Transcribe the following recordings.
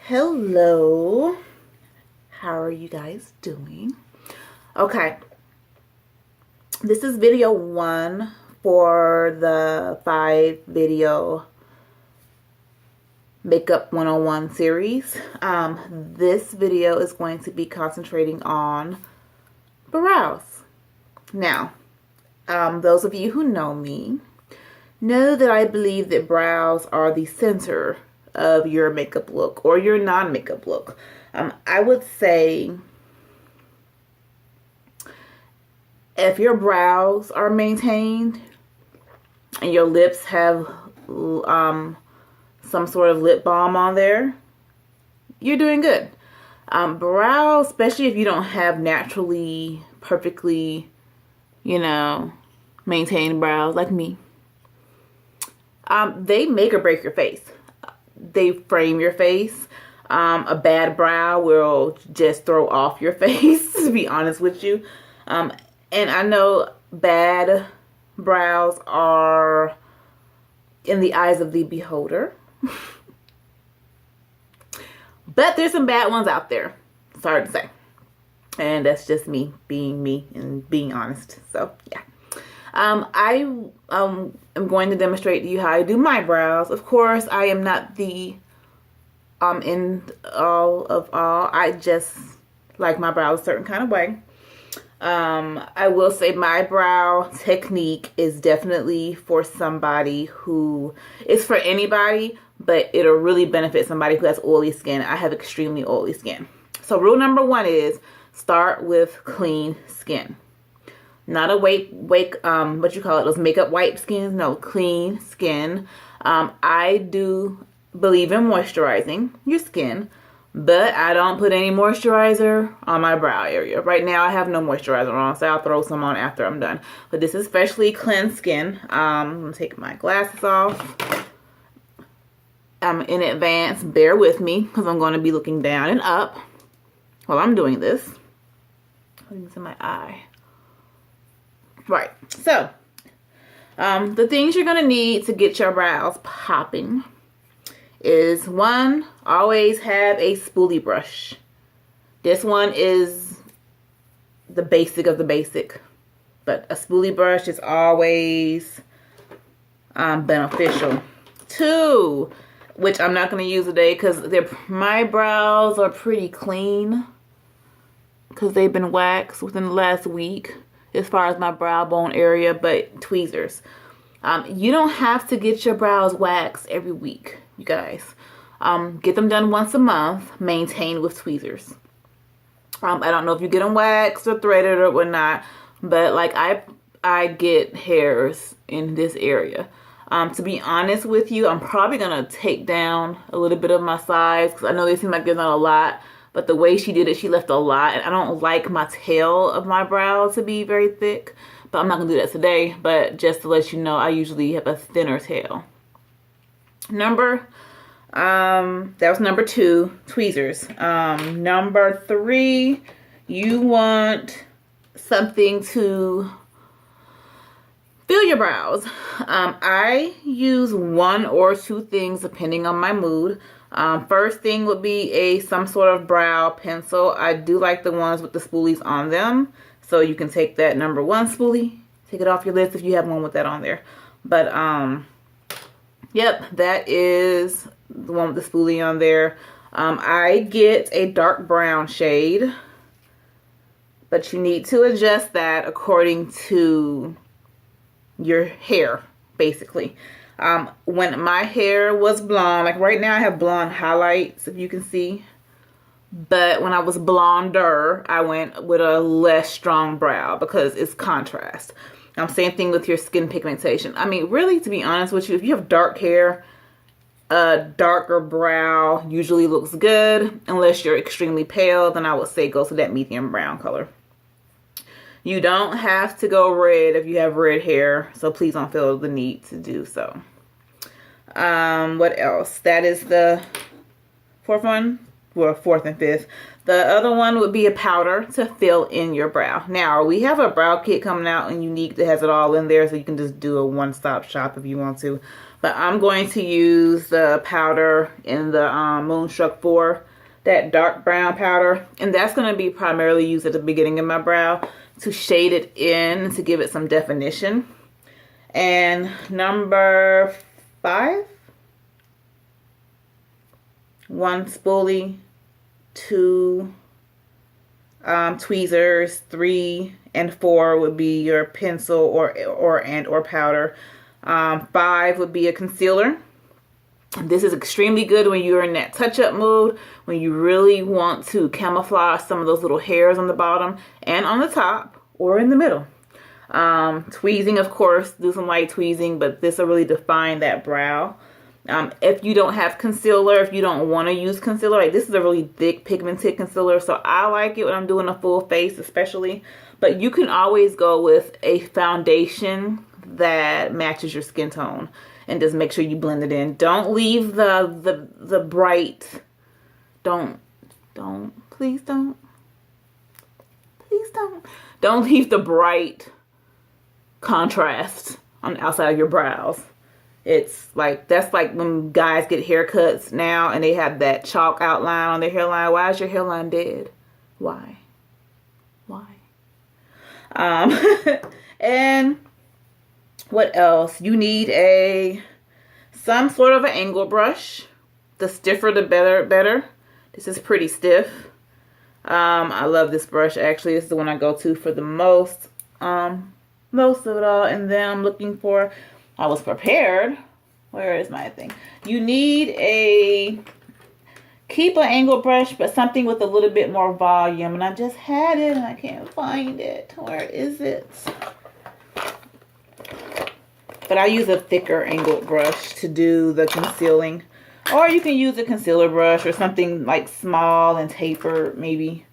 Hello, how are you guys doing? Okay, this is video 1 for the 5 video Makeup 101 series. This video is going to be concentrating on brows. Now, those of you who know me know that I believe that brows are the center of your makeup look or your non-makeup look. I would say if your brows are maintained and your lips have some sort of lip balm on there, you're doing good. Brows, especially if you don't have naturally perfectly, maintained brows like me, they make or break your face. They frame your face. A bad brow will just throw off your face, to be honest with you. And I know bad brows are in the eyes of the beholder. But there's some bad ones out there. Sorry to say. And that's just me and being honest. So, yeah. I am going to demonstrate to you how I do my brows. Of course, I am not the end all of all. I just like my brows a certain kind of way. I will say my brow technique is definitely for somebody who, it's for anybody, but it'll really benefit somebody who has oily skin. I have extremely oily skin. So rule number 1 is start with clean skin. Not a what you call it, those makeup wipe skins. No, clean skin. I do believe in moisturizing your skin, but I don't put any moisturizer on my brow area. Right now I have no moisturizer on, so I'll throw some on after I'm done. But this is freshly cleansed skin. I'm going to take my glasses off. In advance, bear with me because I'm going to be looking down and up while I'm doing this. Putting this in my eye. Right, so the things you're going to need to get your brows popping is 1, always have a spoolie brush. This one is the basic of the basic, but a spoolie brush is always beneficial. 2, which I'm not going to use today because my brows are pretty clean because they've been waxed within the last week as far as my brow bone area, but tweezers. You don't have to get your brows waxed every week, you guys. Get them done once a month, maintained with tweezers. I don't know if you get them waxed or threaded or whatnot, but like I get hairs in this area. To be honest with you, I'm probably gonna take down a little bit of my sides because I know they seem like there's not a lot, but the way she did it, she left a lot, and I don't like my tail of my brow to be very thick, but I'm not gonna do that today. But just to let you know, I usually have a thinner tail. That was number 2, tweezers. Number 3, you want something to fill your brows. I use 1 or 2 things depending on my mood. First thing would be some sort of brow pencil. I do like the ones with the spoolies on them. So you can take that number 1 spoolie, take it off your list if you have one with that on there. But, yep, that is the one with the spoolie on there. I get a dark brown shade, but you need to adjust that according to your hair, basically. When my hair was blonde, like right now I have blonde highlights, if you can see. But when I was blonder, I went with a less strong brow because it's contrast. Same thing with your skin pigmentation. I mean, really, to be honest with you, if you have dark hair, a darker brow usually looks good. Unless you're extremely pale, then I would say go to that medium brown color. You don't have to go red if you have red hair, so please don't feel the need to do so. What else? That is the 4th one. Well, 4th and 5th. The other one would be a powder to fill in your brow. Now, we have a brow kit coming out in Unique that has it all in there, so you can just do a one-stop shop if you want to. But I'm going to use the powder in the Moonstruck 4, that dark brown powder. And that's going to be primarily used at the beginning of my brow to shade it in, to give it some definition. And number 5, 1 spoolie, 2 tweezers, 3 and 4 would be your pencil or powder. 5 would be a concealer. This is extremely good when you're in that touch-up mode, when you really want to camouflage some of those little hairs on the bottom and on the top or in the middle. Tweezing, of course, do some light tweezing, but this will really define that brow. If you don't have concealer, if you don't want to use concealer, like this is a really thick pigmented concealer, so I like it when I'm doing a full face especially. But you can always go with a foundation that matches your skin tone and just make sure you blend it in. Don't leave the bright, please don't leave the bright contrast on the outside of your brows. It's like, that's like when guys get haircuts now and they have that chalk outline on their hairline. Why is your hairline dead? Why? And what else? You need some sort of an angle brush. The stiffer the better. This is pretty stiff. I love this brush actually. This is the one I go to for the most of it all. And then I'm looking for, I was prepared. Where is my thing? You need keep an angle brush, but something with a little bit more volume. And I just had it and I can't find it. Where is it? But I use a thicker angled brush to do the concealing. Or you can use a concealer brush or something like small and tapered maybe.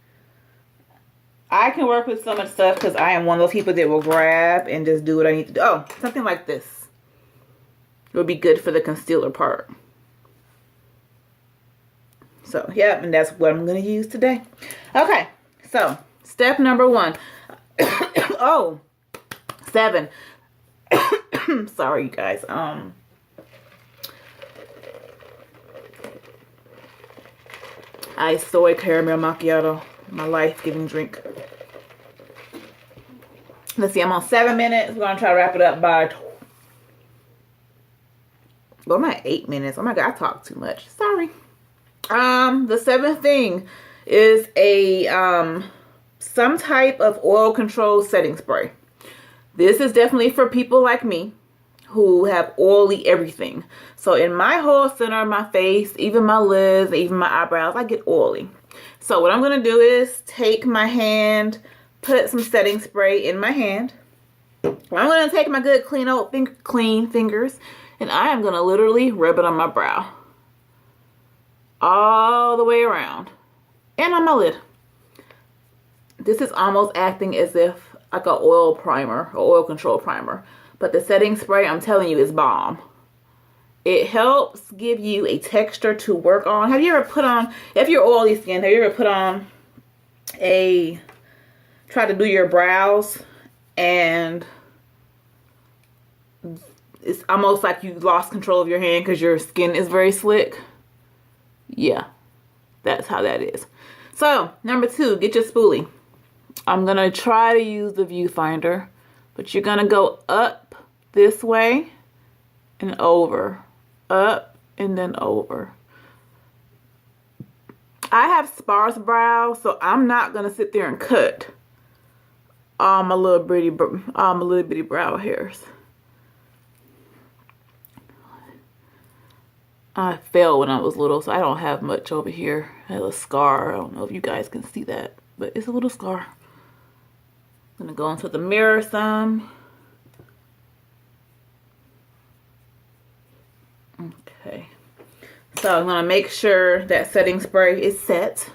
I can work with so much stuff because I am one of those people that will grab and just do what I need to do. Oh, something like this. It would be good for the concealer part. So, yeah, and that's what I'm going to use today. Okay, so step number 1. Oh, 7. Sorry, you guys. Iced soy caramel macchiato. My life-giving drink. Let's see, I'm on 7 minutes. We're going to try to wrap it up by... Well, I'm at 8 minutes. Oh my God, I talk too much. Sorry. The 7th thing is some type of oil control setting spray. This is definitely for people like me who have oily everything. So in my whole center of my face, even my lids, even my eyebrows, I get oily. So what I'm going to do is take my hand, put some setting spray in my hand. I'm going to take my good clean fingers, and I am going to literally rub it on my brow. All the way around. And on my lid. This is almost acting as if like an oil primer, or oil control primer. But the setting spray, I'm telling you, is bomb. It helps give you a texture to work on. Have you ever put on, if you're oily skin, have you ever put on try to do your brows and it's almost like you lost control of your hand because your skin is very slick? Yeah, that's how that is. So, number 2, get your spoolie. I'm going to try to use the viewfinder, but you're going to go up this way and over. Up and then over. I have sparse brows, so I'm not going to sit there and cut all my little bitty brow hairs. I fell when I was little, so I don't have much over here. I have a scar. I don't know if you guys can see that, but it's a little scar. I'm going to go into the mirror some. Okay. So I'm going to make sure that setting spray is set.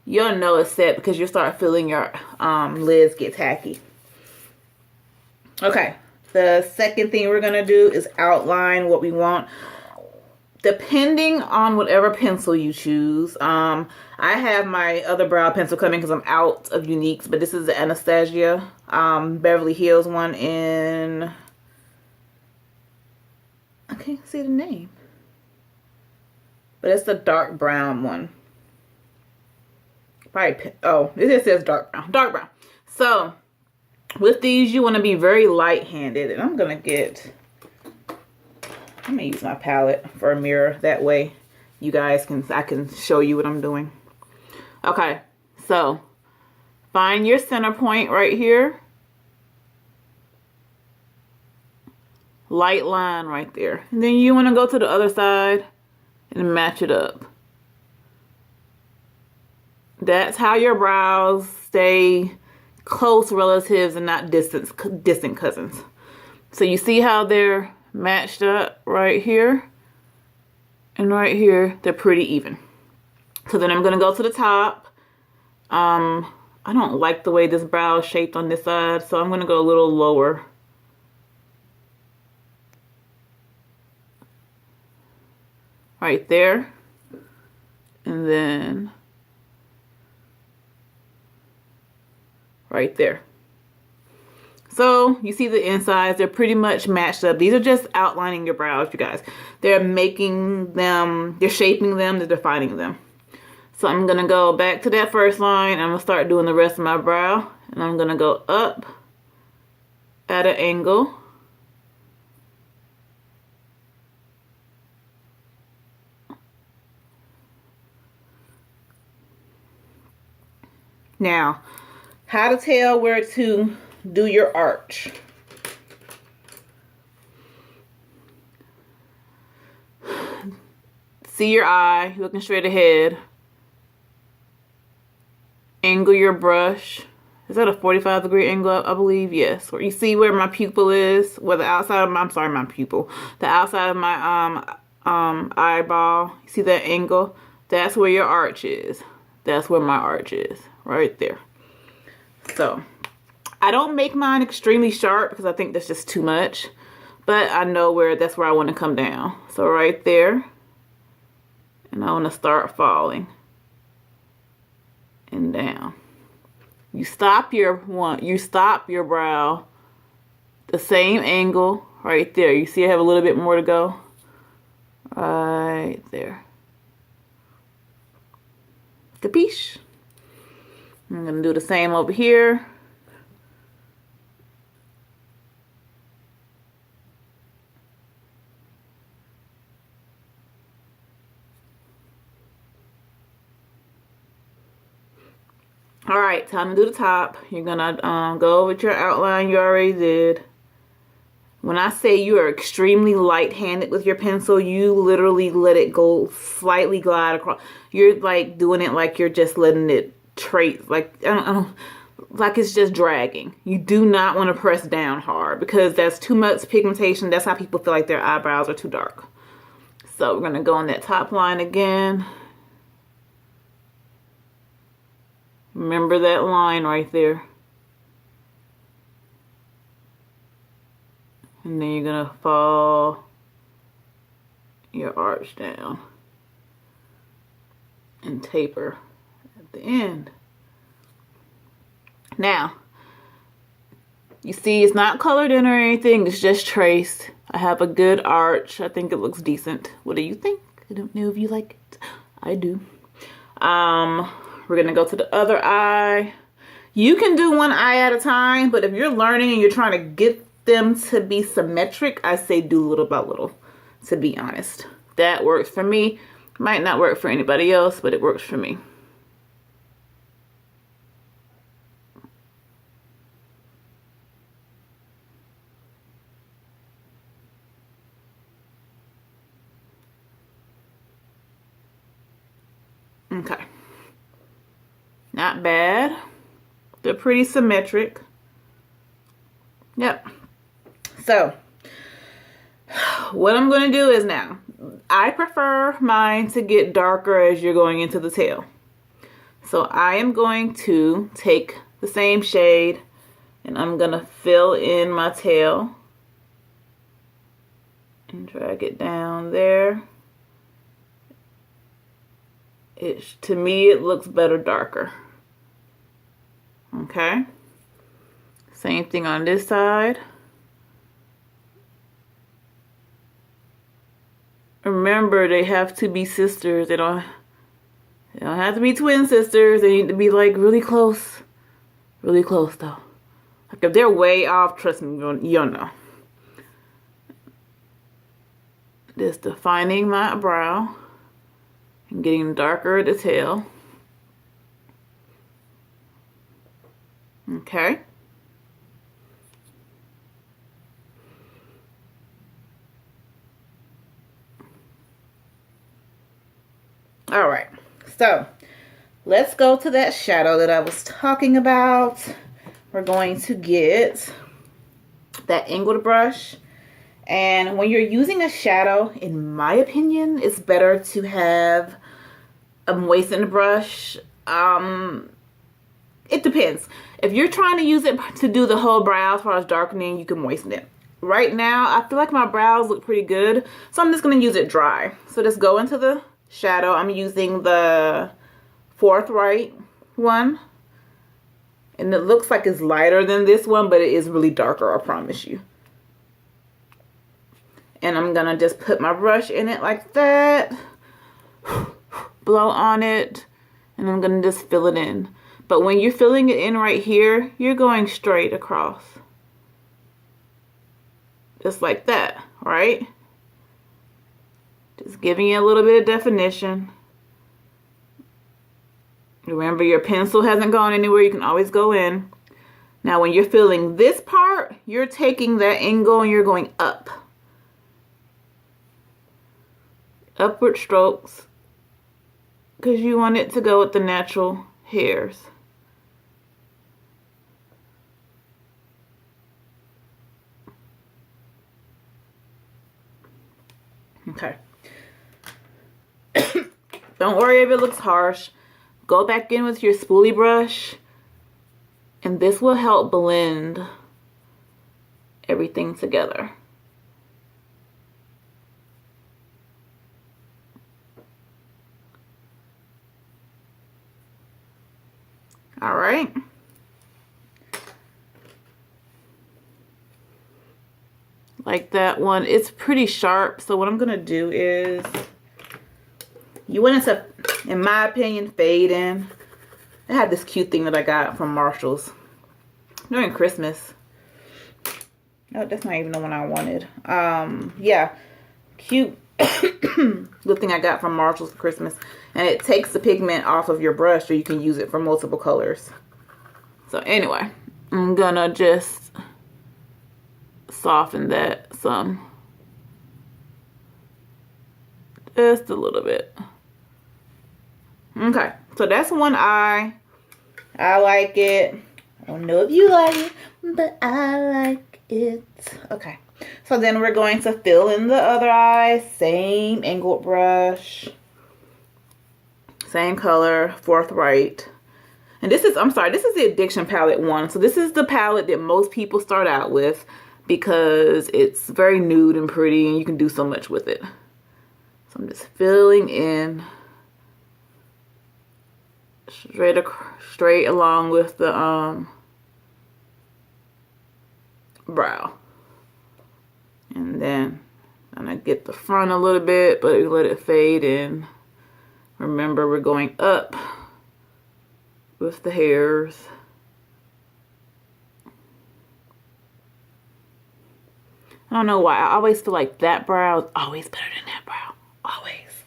You'll know it's set because you'll start feeling your lids get tacky. Okay. The second thing we're going to do is outline what we want depending on whatever pencil you choose, I have my other brow pencil coming because I'm out of Uniques, but this is the Anastasia Beverly Hills one in, I can't see the name, but it's the dark brown one. Probably, oh, it just says dark brown. Dark brown. So, with these, you want to be very light-handed. And I'm going to use my palette for a mirror. That way, you guys I can show you what I'm doing. Okay, so, find your center point right here. Light line right there. And then you want to go to the other side and match it up. That's how your brows stay close relatives and not distant cousins. So you see how they're matched up right here and right here. They're pretty even. So then I'm going to go to the top. I don't like the way this brow is shaped on this side, so I'm going to go a little lower. Right there. And then right there. So you see the insides, they're pretty much matched up. These are just outlining your brows, you guys. They're making them, they're shaping them, they're defining them. So I'm gonna go back to that first line. I'm gonna start doing the rest of my brow. And I'm gonna go up at an angle. Now, how to tell where to do your arch. See your eye, looking straight ahead. Angle your brush. Is that a 45-degree angle, I believe? Yes. Or you see where my pupil is, where the outside of my, I'm sorry, my pupil. The outside of my eyeball. You see that angle? That's where your arch is. That's where my arch is. Right there. So, I don't make mine extremely sharp because I think that's just too much. But I know that's where I want to come down. So right there. And I want to start falling. And down. You stop your brow the same angle right there. You see I have a little bit more to go. Right there. Capiche? I'm going to do the same over here. Alright, time to do the top. You're going to go with your outline you already did. When I say you are extremely light-handed with your pencil, you literally let it go slightly glide across. You're like doing it like you're just letting it trace, like I don't, like it's just dragging. You do not want to press down hard because that's too much pigmentation. That's how people feel like their eyebrows are too dark. So we're going to go on that top line again. Remember that line right there. And then you're going to fall your arch down and taper at the end. Now, you see it's not colored in or anything. It's just traced. I have a good arch. I think it looks decent. What do you think? I don't know if you like it. I do. We're going to go to the other eye. You can do one eye at a time, but if you're learning and you're trying to get them to be symmetric, I say do little by little, to be honest. That works for me. Might not work for anybody else, but it works for me. Okay. Not bad. They're pretty symmetric. Yep. So, what I'm going to do is now, I prefer mine to get darker as you're going into the tail. So I am going to take the same shade and I'm going to fill in my tail and drag it down there. To me, it looks better darker. Okay. Same thing on this side. Remember, they have to be sisters. They don't have to be twin sisters. They need to be like really close. Really close though. Like if they're way off, trust me, you'll know. Just defining my brow and getting darker at the tail. Okay. All right, so let's go to that shadow that I was talking about. We're going to get that angled brush. And when you're using a shadow, in my opinion, it's better to have a moistened brush. It depends. If you're trying to use it to do the whole brow as far as darkening, you can moisten it. Right now, I feel like my brows look pretty good, so I'm just going to use it dry. So just go into the shadow. I'm using the Forthright one. And it looks like it's lighter than this one, but it is really darker, I promise you. And I'm going to just put my brush in it like that. Blow on it. And I'm going to just fill it in. But when you're filling it in right here, you're going straight across. Just like that, right? Just giving it a little bit of definition. Remember, your pencil hasn't gone anywhere. You can always go in. Now, when you're filling this part, you're taking that angle and you're going up. Upward strokes. Because you want it to go with the natural hairs. Okay. Don't worry if it looks harsh. Go back in with your spoolie brush, and this will help blend everything together. All right. Like that one. It's pretty sharp, so what I'm gonna do is, you want it to, in my opinion, fade in. I had this cute thing that I got from Marshall's during Christmas. No, that's not even the one I wanted. Yeah, cute little thing I got from Marshall's for Christmas. And it takes the pigment off of your brush so you can use it for multiple colors. So anyway, I'm gonna just soften that some. Just a little bit. Okay, so that's one eye. I like it. I don't know if you like it, but I like it. Okay, so then we're going to fill in the other eye. Same angled brush. Same color, Forthright. And this is, I'm sorry, this is the Addiction Palette one. So this is the palette that most people start out with because it's very nude and pretty and you can do so much with it. So I'm just filling in straight along with the brow. And then I'm gonna get the front a little bit, but let it fade in. Remember, we're going up with the hairs. I don't know why. I always feel like that brow is always better than that brow. Always.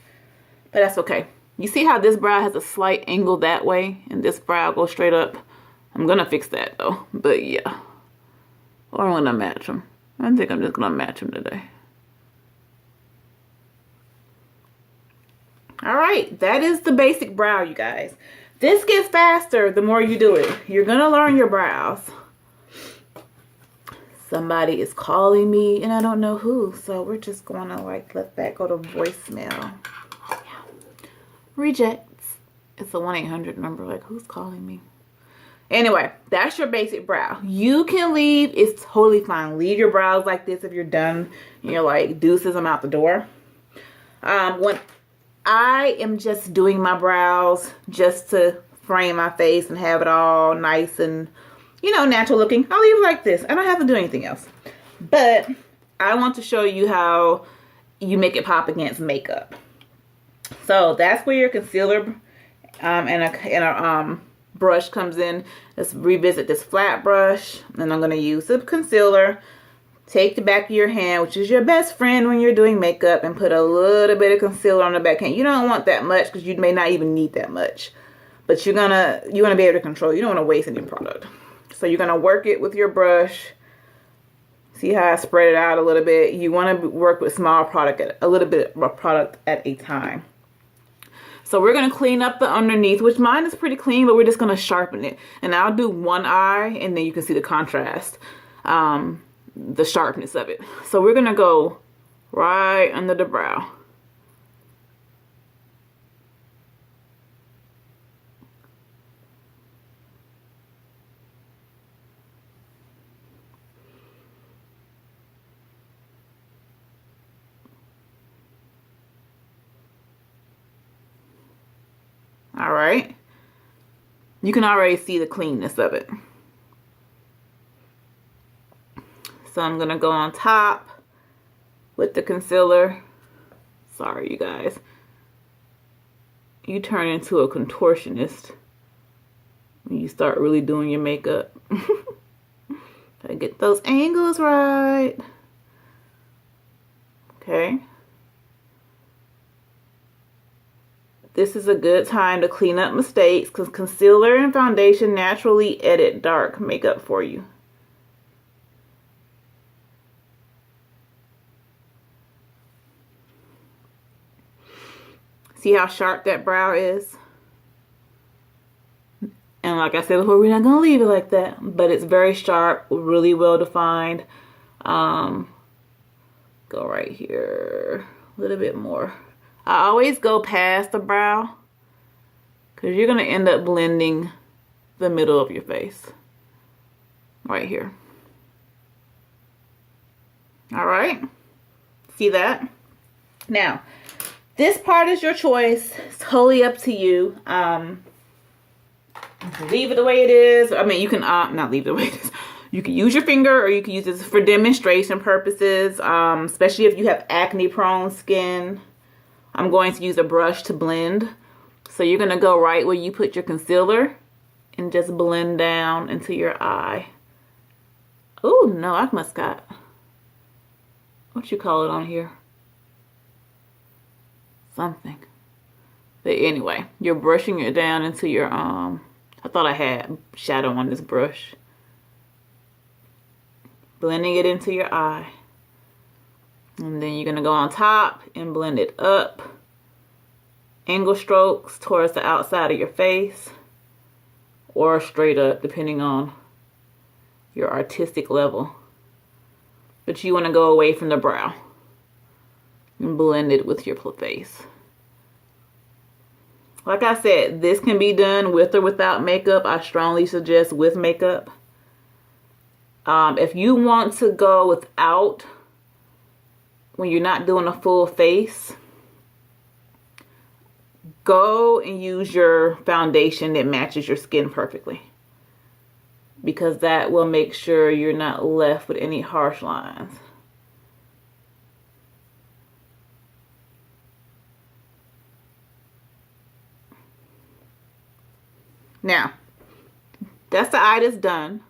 But that's okay. You see how this brow has a slight angle that way and this brow goes straight up? I'm going to fix that though. But yeah. Or I'm going to match them. I think I'm just going to match them today. Alright. That is the basic brow, you guys. This gets faster the more you do it. You're going to learn your brows. Somebody is calling me and I don't know who. So we're just going to like let that go to voicemail. Rejects. It's a 1-800 number. Like, who's calling me? Anyway, that's your basic brow. You can leave. It's totally fine. Leave your brows like this if you're done. And you're like, deuces, I'm out the door. I am just doing my brows just to frame my face and have it all nice and, you know, natural looking. I'll leave it like this. I don't have to do anything else. But I want to show you how you make it pop against makeup. So that's where your concealer and a brush comes in. Let's revisit this flat brush, and I'm going to use the concealer. Take the back of your hand, which is your best friend when you're doing makeup, and put a little bit of concealer on the back hand. You don't want that much because you may not even need that much, but you want to be able to control. You don't want to waste any product. So you're going to work it with your brush. See how I spread it out a little bit? You want to work with small product, a little bit of product at a time. So we're going to clean up the underneath, which mine is pretty clean, but we're just going to sharpen it. And I'll do one eye, and then you can see the contrast, the sharpness of it. So we're going to go right under the brow. All right. You can already see the cleanness of it. So I'm going to go on top with the concealer. Sorry, you guys. You turn into a contortionist when you start really doing your makeup. Gotta get those angles right. Okay. This is a good time to clean up mistakes because concealer and foundation naturally edit dark makeup for you. See how sharp that brow is? And like I said before, we're not going to leave it like that. But it's very sharp, really well defined. Go right here. A little bit more. I always go past the brow because you're going to end up blending the middle of your face. Right here. All right. See that? Now, this part is your choice. It's totally up to you. Leave it the way it is. I mean, you can not leave it the way it is. You can use your finger or you can use this for demonstration purposes, especially if you have acne-prone skin. I'm going to use a brush to blend. So you're going to go right where you put your concealer and just blend down into your eye. Oh, no, I must got, what you call it on here? Something. But anyway, you're brushing it down into your, I thought I had shadow on this brush. Blending it into your eye. And then you're going to go on top and blend it up. Angle strokes towards the outside of your face. Or straight up, depending on your artistic level. But you want to go away from the brow. And blend it with your face. Like I said, this can be done with or without makeup. I strongly suggest with makeup. If you want to go without, when you're not doing a full face, go and use your foundation that matches your skin perfectly. Because that will make sure you're not left with any harsh lines. Now, that's the eye that's done.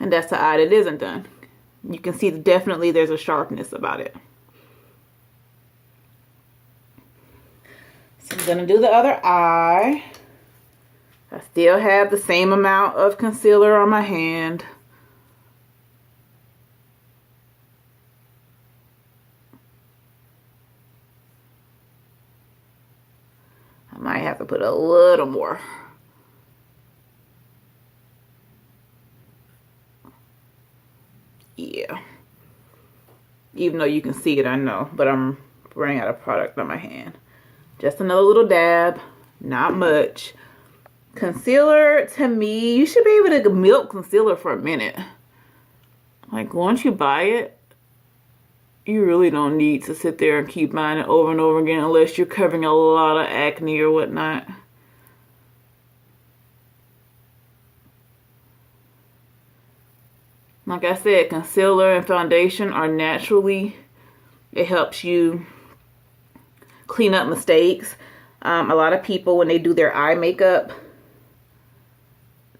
And that's the eye that isn't done. You can see that definitely there's a sharpness about it. So I'm going to do the other eye. I still have the same amount of concealer on my hand. I might have to put a little more. Yeah. Even though you can see it, I know. But I'm running out of product on my hand. Just another little dab. Not much. Concealer, to me, you should be able to milk concealer for a minute. Like, once you buy it, You really don't need to sit there and keep buying it over and over again unless you're covering a lot of acne or whatnot. Like I said, concealer and foundation are naturally, it helps you clean up mistakes. A lot of people, when they do their eye makeup,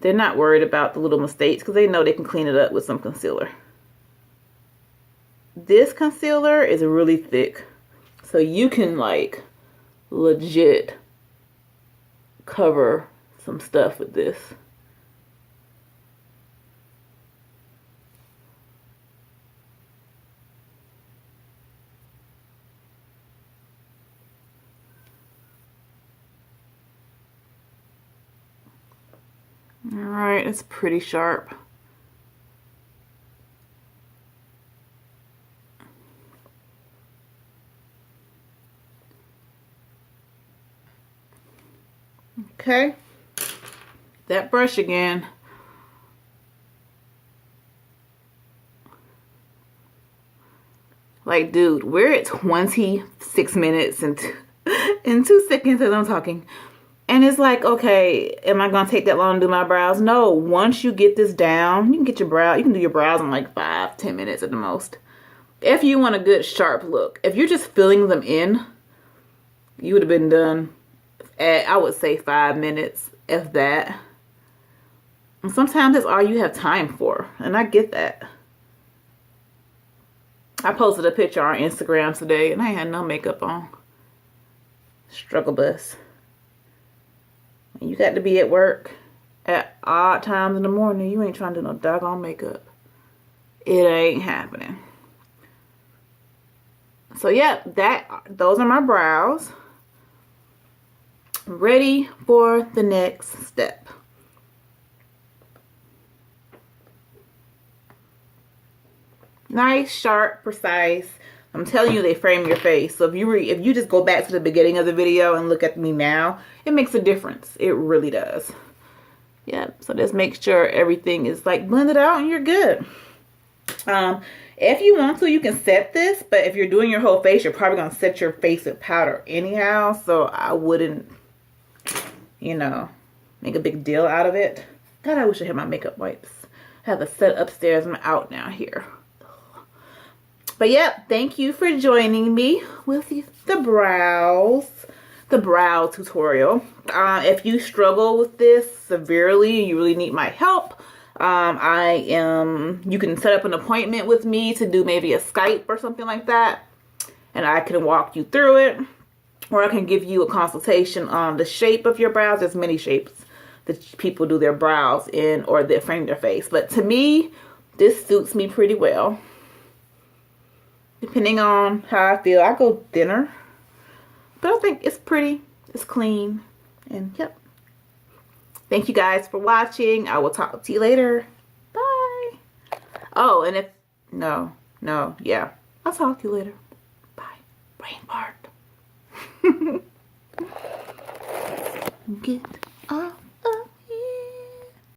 they're not worried about the little mistakes because they know they can clean it up with some concealer. This concealer is really thick, so you can like legit cover some stuff with this. All right, it's pretty sharp. Okay, that brush again. Like, dude, we're at 26 minutes and 2 seconds as I'm talking. And it's like, okay, am I going to take that long to do my brows? No, once you get this down, you can get your brow, you can do your brows in like 5-10 minutes at the most. If you want a good sharp look. If you're just filling them in, you would have been done at, I would say, 5 minutes, if that. And sometimes that's all you have time for, and I get that. I posted a picture on Instagram today, and I had no makeup on. Struggle bus. You got to be at work at odd times in the morning. You ain't trying to do no doggone makeup. It ain't happening. So yeah, those are my brows. Ready for the next step. Nice, sharp, precise. I'm telling you, they frame your face. So if you just go back to the beginning of the video and look at me now, it makes a difference. It really does. Yep. So just make sure everything is like blended out and you're good. If you want to, you can set this, but if you're doing your whole face, you're probably going to set your face with powder anyhow. So I wouldn't, you know, make a big deal out of it. God, I wish I had my makeup wipes. I have a set upstairs. I'm out now here. But yeah, thank you for joining me with the brow tutorial. If you struggle with this severely, you really need my help. You can set up an appointment with me to do maybe a Skype or something like that. And I can walk you through it. Or I can give you a consultation on the shape of your brows. There's many shapes that people do their brows in or that frame their face. But to me, this suits me pretty well. Depending on how I feel, I go thinner. But I think it's pretty, it's clean, and yep. Thank you guys for watching. I will talk to you later. Bye. Oh, and if, yeah. I'll talk to you later. Bye. Brain fart. Get up.